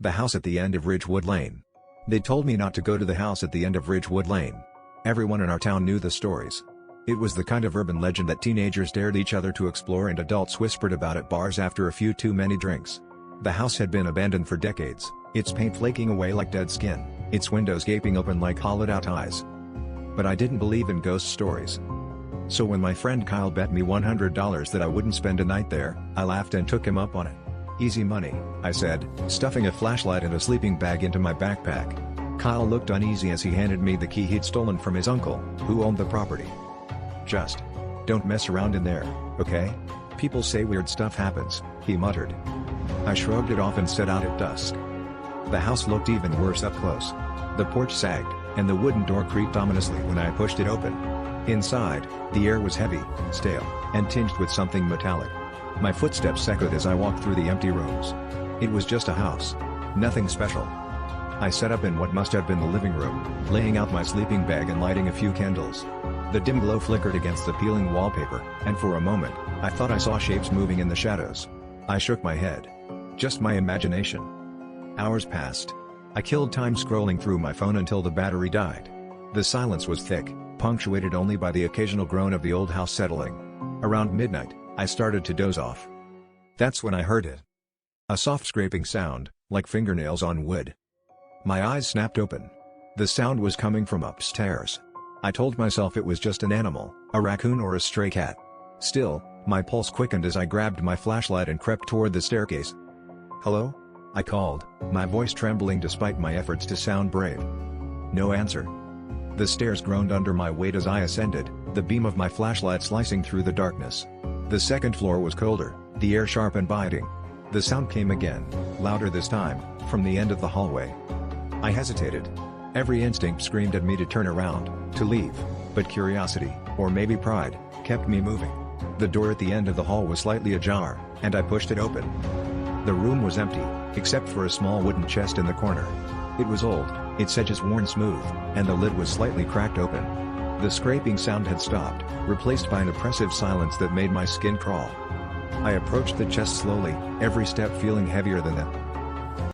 The house at the end of Ridgewood Lane. They told me not to go to the house at the end of Ridgewood Lane. Everyone in our town knew the stories. It was the kind of urban legend that teenagers dared each other to explore and adults whispered about at bars after a few too many drinks. The house had been abandoned for decades, its paint flaking away like dead skin, its windows gaping open like hollowed-out eyes. But I didn't believe in ghost stories. So when my friend Kyle bet me $100 that I wouldn't spend a night there, I laughed and took him up on it. "Easy money," I said, stuffing a flashlight and a sleeping bag into my backpack. Kyle looked uneasy as he handed me the key he'd stolen from his uncle, who owned the property. "Just don't mess around in there, okay? People say weird stuff happens," he muttered. I shrugged it off and set out at dusk. The house looked even worse up close. The porch sagged, and the wooden door creaked ominously when I pushed it open. Inside, the air was heavy, stale, and tinged with something metallic. My footsteps echoed as I walked through the empty rooms. It was just a house. Nothing special. I set up in what must have been the living room, laying out my sleeping bag and lighting a few candles. The dim glow flickered against the peeling wallpaper, and for a moment, I thought I saw shapes moving in the shadows. I shook my head. Just my imagination. Hours passed. I killed time scrolling through my phone until the battery died. The silence was thick, punctuated only by the occasional groan of the old house settling. Around midnight, I started to doze off. That's when I heard it. A soft scraping sound, like fingernails on wood. My eyes snapped open. The sound was coming from upstairs. I told myself it was just an animal, a raccoon or a stray cat. Still, my pulse quickened as I grabbed my flashlight and crept toward the staircase. "Hello?" I called, my voice trembling despite my efforts to sound brave. No answer. The stairs groaned under my weight as I ascended, the beam of my flashlight slicing through the darkness. The second floor was colder, the air sharp and biting. The sound came again, louder this time, from the end of the hallway. I hesitated. Every instinct screamed at me to turn around, to leave, but curiosity, or maybe pride, kept me moving. The door at the end of the hall was slightly ajar, and I pushed it open. The room was empty, except for a small wooden chest in the corner. It was old, its edges worn smooth, and the lid was slightly cracked open. The scraping sound had stopped, replaced by an oppressive silence that made my skin crawl. I approached the chest slowly, every step feeling heavier than the